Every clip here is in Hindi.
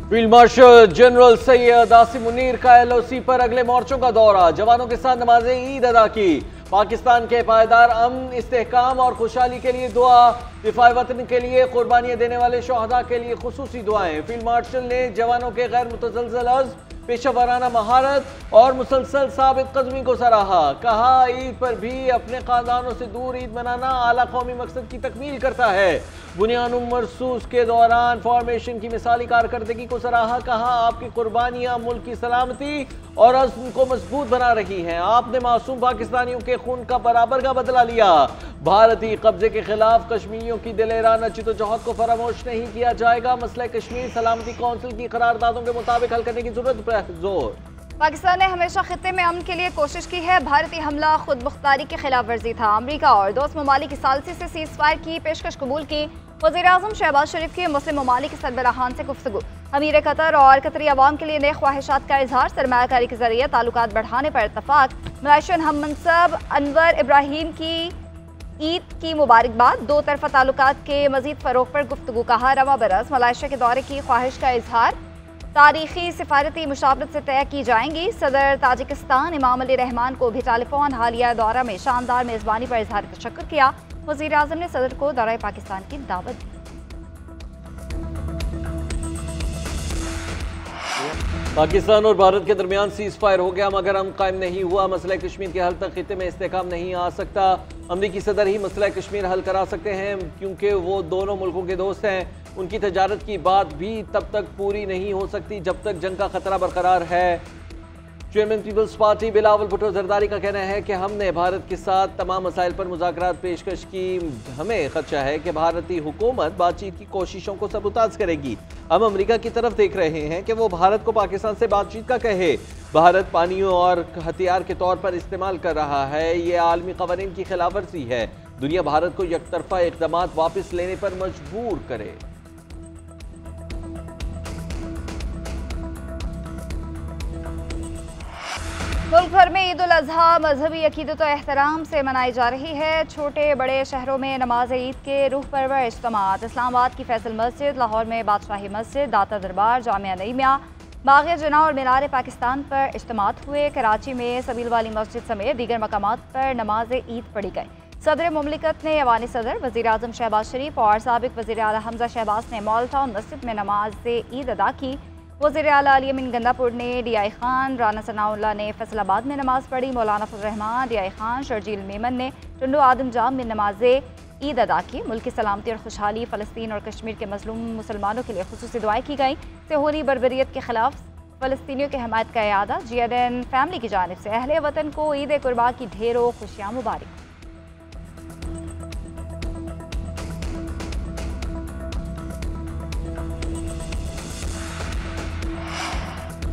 Field marshal general Syed Asim Munir का एलओसी पर अगले मोर्चों का दौरा। जवानों के साथ नमाज ईद अदा की। पाकिस्तान के पायदार अमन, इस्तेहकाम और खुशहाली के लिए दुआ। दिफाए वतन के लिए कुर्बानियां देने वाले शोहदा के लिए खुसूसी दुआएं। फील्ड मार्शल ने जवानों के गैर मुतज़लज़ल अज़्म, पेशा वाराना महारत और मुसलसल साबित कदमी को सराहा। कहा, ईद पर भी अपने खानदानों से दूर ईद मनाना आला कौमी मकसद की तकमील करता है। बुनियाद मरसूस के दौरान फॉर्मेशन की मिसाली कारकर्दगी को सराहा। कहा, आपकी कुर्बानियां मुल्क की सलामती और अज़्म को मजबूत बना रही हैं। आपने मासूम पाकिस्तानियों के खून का बराबर का बदला लिया। भारतीय कब्जे के खिलाफ कश्मीरियों की दिलेराना जिद्दोजहद को फरामोश नहीं किया जाएगा। मसला कश्मीर सलामती कौंसिल की करारदादों के मुताबिक हल करने की जरूरत पर जोर। पाकिस्तान ने हमेशा खित्ते में अमन के लिए कोशिश की है। भारतीय हमला खुद मुख्तारी की खिलाफ वर्जी था। अमरीका और दोस्त ममालिक की सालसी से सीज फायर की पेशकश कबूल की। वज़ीर-ए-आज़म शहबाज शरीफ की मुस्लिम ममालिक के सरबराहान से गुफ्तगू। अमीर कतर और कतरी अवाम के लिए नए ख्वाहिशात का इजहार। सरमायाकारी के जरिए ताल्लुकात बढ़ाने पर इत्तफाक। मलेशियन हम मनसब अनवर इब्राहिम की ईद की मुबारकबाद। दो तरफा ताल्लुकात के मजीद फ़रोग पर गुफ्तगू। कहा, रवा बरस मलेशिया के दौरे की ख्वाहिश का इजहार तारीखी सिफारती मुशावरत से तय की जाएंगी। सदर ताजिकिस्तान इमाम अली रहमान को भी टेलीफोन हालिया दौरा में शानदार मेज़बानी पर इजहार तशक्कुर किया। वज़ीर आज़म ने सदर को दौरा पाकिस्तान की दावत दी। पाकिस्तान और भारत के दरमियान सीज फायर हो गया मगर अमन कायम नहीं हुआ। मसला कश्मीर के हल तक खित्ते में इस्तेहकाम नहीं आ सकता। अमरीकी सदर ही मसला कश्मीर हल करा सकते हैं क्योंकि वो दोनों मुल्कों के दोस्त हैं। उनकी तजारत की बात भी तब तक पूरी नहीं हो सकती जब तक जंग का खतरा बरकरार है। Chairman people's party Bilawal Bhutto Zardari का कहना है कि हमने भारत के साथ तमाम मसाइल पर मुज़ाकरात पेशकश की। हमें खदशा है कि भारतीय हुकूमत बातचीत की कोशिशों को सबूताज करेगी। हम अमेरिका की तरफ देख रहे हैं कि वो भारत को पाकिस्तान से बातचीत का कहे। भारत पानियों और हथियार के तौर पर इस्तेमाल कर रहा है। ये आलमी कवानीन की खिलाफ वर्जी है। दुनिया भारत को यकतरफा इक़दामात वापस लेने पर मजबूर करे। मुल्क भर में ईद उल अजहा मजहबी अकीदत और एहतराम से मनाई जा रही है। छोटे बड़े शहरों में नमाज ईद के रूह परवर इज्तिमात। इस्लामाबाद की फैसल मस्जिद, लाहौर में बादशाही मस्जिद, दाता दरबार, जामिया नईमिया, बाग़ जना और मीनार पाकिस्तान पर इज्तिमात हुए। कराची में सबील वाली मस्जिद समेत दीगर मकामात पर नमाज ईद पढ़ी गई। सदर मुमलिकत ने अवानी सदर वज़ीर आज़म शहबाज शरीफ और साबिक़ वज़ीर आला हमजा शहबाज ने मॉल टाउन मस्जिद में नमाज ईद अदा की। वज़ीर आला अली अमीन गंदापुर ने डीआई खान, राना सनाउल्लाह ने फैसलाबाद में नमाज पढ़ी। मौलाना फजल रहमान, डीआई खान, शर्जील मेमन ने टंडो आदम जाम में नमाज ईद अदा की। मुल्क की सलामती और खुशहाली, फ़लस्तीन और कश्मीर के मजलूम मुसलमानों के लिए खुसूसी दुआएं की गई। सेहूनी बर्बरियत के खिलाफ फ़लस्तीनियों की हमायत का इरादा। GNN फैमिली की जानिब से अहले वतन को ईद कुर्बा की ढेरों खुशियाँ मुबारक।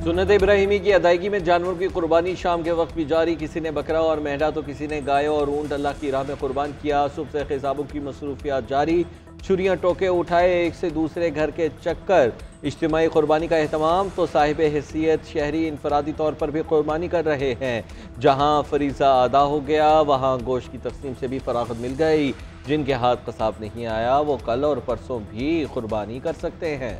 सुन्नत इब्राहिमी की अदायगी में जानवरों की कुर्बानी शाम के वक्त भी जारी। किसी ने बकरा और मेंढा तो किसी ने गाय और ऊंट अल्लाह की राह में कुर्बान किया। सुबह से खिसाबों की मसरूफियात जारी। छुरियाँ टोके उठाए, एक से दूसरे घर के चक्कर। इज्तिमाई कुर्बानी का एहतमाम तो साहिब हैसियत शहरी इनफरादी तौर पर भी कुर्बानी कर रहे हैं। जहाँ फरीज़ा अदा हो गया वहाँ गोश्त की तकसीम से भी फरागत मिल गई। जिनके हाथ कसाब नहीं आया वो कल और परसों भी कुर्बानी कर सकते हैं।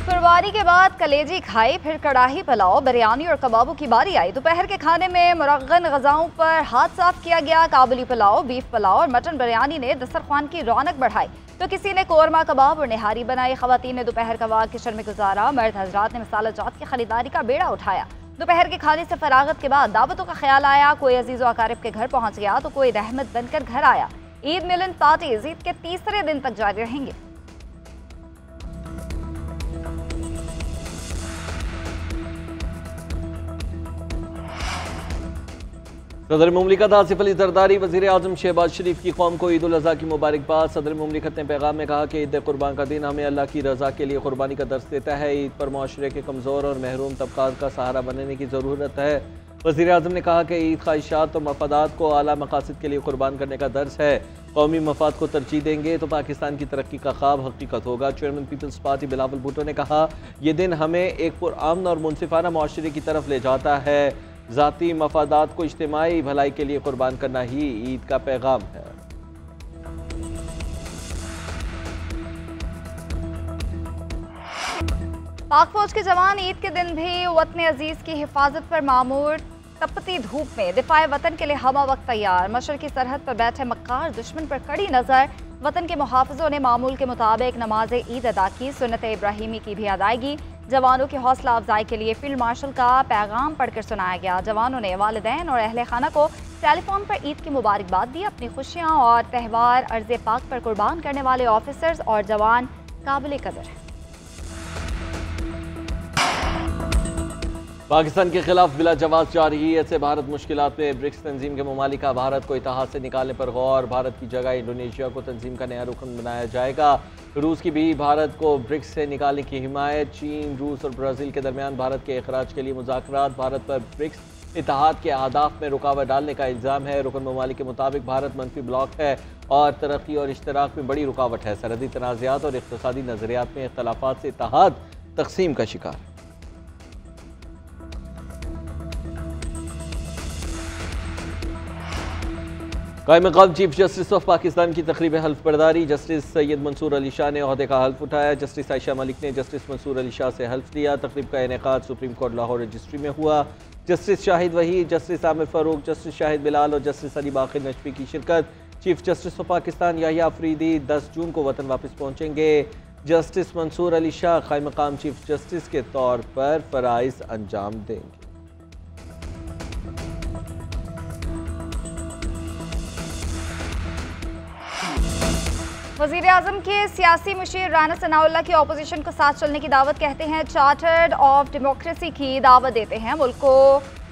कुर्बानी के बाद कलेजी खाई, फिर कड़ाही पुलाव, बिरयानी और कबाबों की बारी आई। दोपहर के खाने में मुरगन गज़ाओं पर हाथ साफ किया गया। काबुली पुलाव, बीफ पुलाव और मटन बिरयानी ने दस्तरखान की रौनक बढ़ाई तो किसी ने कोरमा कबाब और निहारी बनाई। खवातीन ने दोपहर का वक्त किचन में गुजारा। मर्द हजरात ने मसाला जात की खरीदारी का बेड़ा उठाया। दोपहर के खाने से फरागत के बाद दावतों का ख्याल आया। कोई अजीज़ व अकारिब के घर पहुँच गया तो कोई रहमत बनकर घर आया। ईद मिलन पार्टीज ईद के तीसरे दिन तक जारी रहेंगे। सदर मुमलिकत आसिफ अली जरदारी वज़ीर आज़म शहबाज शरीफ की कौम को ईद उल अज़हा की मुबारकबाद। सदर मुमलिकत ने पैगाम में कहा कि ईद कुर्बान का दिन हमें अल्लाह की रज़ा के लिए कुर्बानी का दर्स देता है। ईद पर माशरे के कमज़ोर और महरूम तबक़ात का सहारा बनने की ज़रूरत है। वज़ीर आज़म ने कहा कि ईद ख्वाहिशात और मफादात को आला मकासद के लिए कुर्बान करने का दर्स है। कौमी मफाद को तरजीह देंगे तो पाकिस्तान की तरक्की का ख्वाब हकीकत होगा। Chairman people's party Bilawal Bhutto ने कहा, यह दिन हमें एक पुरअमन और मुनसिफाना माशरे की तरफ ले जाता है। ज़ाती मफादात को इज्तिमाई भलाई के लिए कुर्बान करना ही ईद का पैगाम है। पाक फौज के जवान ईद के दिन भी वतन अजीज की हिफाजत पर मामूर, तपती धूप में दिफाए वतन के लिए हमा वक्त तैयार। मशरकी सरहद पर बैठे मक्कार दुश्मन पर कड़ी नजर। वतन के मुहाफिजों ने मामूल के मुताबिक नमाज ईद अदा की। सुन्नत इब्राहिमी की भी अदायगी। जवानों की हौसला अफजाई के लिए फील्ड मार्शल का पैगाम पढ़कर सुनाया गया। जवानों ने वालिदैन और अहले खाना को टेलीफोन पर ईद की मुबारकबाद दी। अपनी खुशियाँ और त्यौहार अर्ज़ पाक पर कुर्बान करने वाले ऑफिसर्स और जवान काबिल कदर हैं। पाकिस्तान के खिलाफ बिला जवाब जारी ऐसे भारत मुश्किलात में। ब्रिक्स तंजीम के ममालिक का भारत को इत्तेहाद से निकालने पर गौर। भारत की जगह इंडोनेशिया को तंजीम का नया रुकन बनाया जाएगा। रूस की भी भारत को ब्रिक्स से निकालने की हिमायत। चीन, रूस और ब्राज़ील के दरमियान भारत के अखराज के लिए मुज़ाकरात। भारत पर ब्रिक्स इत्तेहाद के अहदाफ में रुकावट डालने का इल्ज़ाम है। रुकन ममालिक के मुताबिक भारत मनफी ब्लॉक है और तरक्की और इश्तराक में बड़ी रुकावट है। सरहदी तनाज़ात और इक़्तिसादी नज़रियात में इख्तलाफात से इत्तेहाद तक़सीम का शिकार। कायम-ए-मक़ाम चीफ जस्टिस ऑफ पाकिस्तान की तकरीब हल्फ बर्दारी। जस्टिस सैयद मंसूर अली शाह ने ओहदे का हल्फ उठाया। जस्टिस आयशा मलिक ने जस्टिस मंसूर अली शाह से हल्फ लिया। तकरीब का इनेकाद सुप्रीम कोर्ट लाहौर रजिस्ट्री में हुआ। Justice Shahid Waheed, justice Aamir Farooq, justice Shahid Bilal और जस्टिस अली बाक़िर नजफी की शिरकत। Chief justice of Pakistan Yahya Afridi 10 जून को वतन वापस पहुँचेंगे। जस्टिस मंसूर अली शाह कायम-ए-मक़ाम चीफ जस्टिस के तौर पर फ़राइज़ अंजाम देंगे। वज़ीर आज़म के सियासी मुशीर राना सनाउल्लाह की अपोजिशन को साथ चलने की दावत। कहते हैं चार्टर्ड ऑफ डेमोक्रेसी की दावत देते हैं, मुल्क को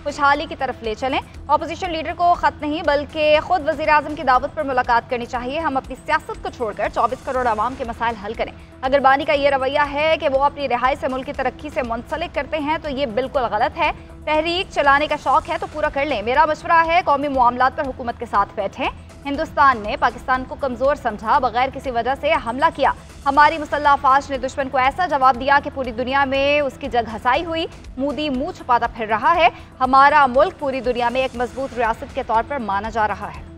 खुशहाली की तरफ ले चलें। अपोजिशन लीडर को ख़त नहीं बल्कि ख़ुद वज़ीर आज़म की दावत पर मुलाकात करनी चाहिए। हम अपनी सियासत को छोड़कर 24 करोड़ आवाम के मसाइल हल करें। अगर बानी का ये रवैया है कि वो अपनी रिहाई से मुल्क की तरक्की से मुंसलिक करते हैं तो ये बिल्कुल गलत है। तहरीक चलाने का शौक है तो पूरा कर लें। मेरा मशवरा है कौमी मामलात पर हुकूमत के साथ बैठें। हिंदुस्तान ने पाकिस्तान को कमज़ोर समझा, बगैर किसी वजह से हमला किया। हमारी मुसल्लह अफवाज ने दुश्मन को ऐसा जवाब दिया कि पूरी दुनिया में उसकी जग हसाई हुई। मोदी मुंह छुपाता फिर रहा है। हमारा मुल्क पूरी दुनिया में एक मजबूत रियासत के तौर पर माना जा रहा है।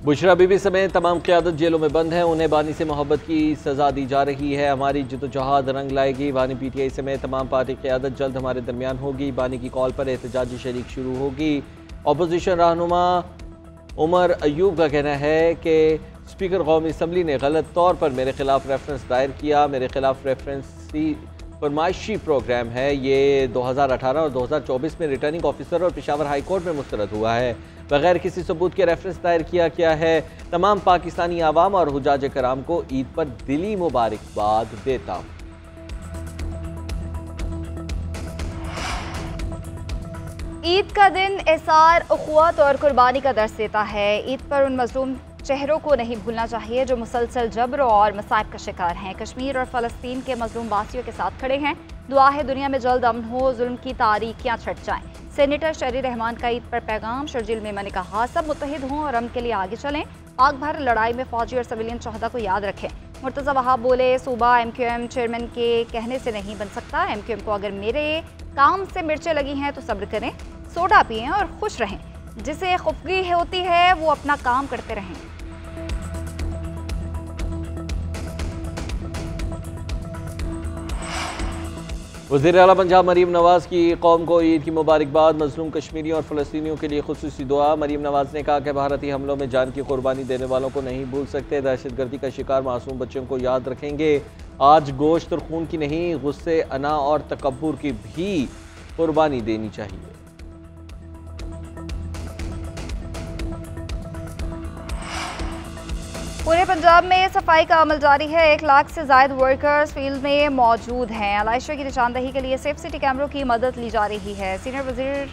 बुशरा बीबी समेत तमाम क़यादत जेलों में बंद हैं। उन्हें बानी से मोहब्बत की सज़ा दी जा रही है। हमारी जद्दोजहद रंग लाएगी। बानी PTI समेत तमाम पार्टी क़यादत जल्द हमारे दरमियान होगी। बानी की कॉल पर एहतजाजी शरीक शुरू होगी। अपोजिशन रहनुमा उमर अयूब का कहना है कि स्पीकर कौमी असम्बली ने गलत तौर पर मेरे खिलाफ रेफरेंस दायर किया। मेरे खिलाफ रेफरेंसी फरमाइशी प्रोग्राम है। ये 2018 और 2024 में रिटर्निंग ऑफिसर और पेशावर हाई कोर्ट में मुस्तरद हुआ है। बगैर किसी सबूत के रेफरेंस दायर किया गया है। तमाम पाकिस्तानी आवाम और हुजाज कराम को ईद पर दिली मुबारकबाद देता हूँ। ईद का दिन एसार, उख़्वत और कुर्बानी का दर्स देता है। ईद पर उन मज़लूम चेहरों को नहीं भूलना चाहिए जो मुसलसल जबर और मसाइब का शिकार हैं। कश्मीर और फ़लस्तीन के मज़लूम वासियों के साथ खड़े हैं। दुआ है दुनिया में जल्द अमन हो, जुल्म की तारीकियाँ छट जाएँ। सेनेटर शरी रहमान का ईद पर पैगाम। शर्जील मेमन ने कहा सब मुत्तहिद हों और अमन के लिए आगे चलें। पाक भारत लड़ाई में फौजी और सिविलियन शहदा को याद रखें। मुर्तज़ा वहाब बोले सूबा MQM चेयरमैन के कहने से नहीं बन सकता। MQM को अगर मेरे काम से मिर्चें लगी हैं तो सब्र करें, सोडा पिएं और खुश रहें। जिसे खुफगी होती है वो अपना काम करते रहें। वज़ीर आला पंजाब मरीम नवाज की कौम को ईद की मुबारकबाद। मज़लूम कश्मीरियों और फ़लस्तीनियों के लिए खुसूसी दुआ। मरीम नवाज ने कहा कि भारतीय हमलों में जान की कुर्बानी देने वालों को नहीं भूल सकते। दहशतगर्दी का शिकार मासूम बच्चों को याद रखेंगे। आज गोश्त और खून की नहीं, गुस्से, अना और तकब्बुर की भी कुर्बानी देनी चाहिए। पूरे पंजाब में सफाई का अमल जारी है। 1 लाख से ज़ायद वर्कर्स फील्ड में मौजूद हैं। अलाइशा की निशानदही के लिए सेफ सिटी कैमरों की मदद ली जा रही है। सीनियर वज़ीर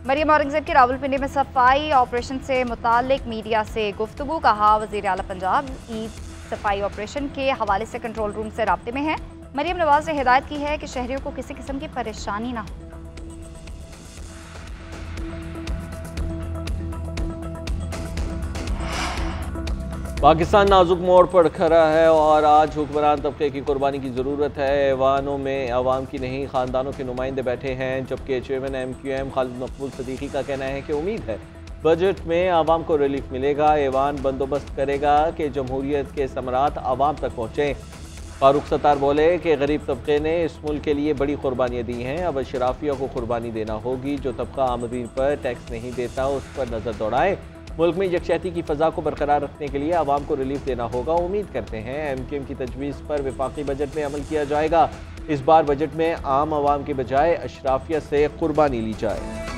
मरियम औरंगज़ेब की रावलपिंडी में सफाई ऑपरेशन से मुताल्लिक मीडिया से गुफ्तगू। कहा वज़ीर आला पंजाब ईद सफाई ऑपरेशन के हवाले से कंट्रोल रूम से राब्ते में है। मरियम नवाज ने हिदायत की है कि शहरियों को किसी किस्म की परेशानी ना हो। पाकिस्तान नाजुक मोड़ पर खड़ा है और आज हुक्मरान तबके की कुर्बानी की ज़रूरत है। ऐवानों में अवाम की नहीं ख़ानदानों के नुमाइंदे बैठे हैं, जबकि चेयरमैन MQM खालिद मकबूल सदीकी का कहना है कि उम्मीद है बजट में आवाम को रिलीफ मिलेगा। ऐवान बंदोबस्त करेगा कि जमहूरियत के समरात आवाम तक पहुँचें। फारूक सत्तार बोले कि गरीब तबके ने इस मुल्क के लिए बड़ी कुर्बानियाँ दी हैं, अब अशराफिया को कुर्बानी देना होगी। जो तबका आमदीन पर टैक्स नहीं देता उस पर नज़र दौड़ाए। मुल्क में यकजहती की फ़ज़ा को बरकरार रखने के लिए आवाम को रिलीफ देना होगा। उम्मीद करते हैं MQM की तजवीज़ पर वफाकी बजट में अमल किया जाएगा। इस बार बजट में आम आवाम के बजाय अशराफिया से कुर्बानी ली जाए।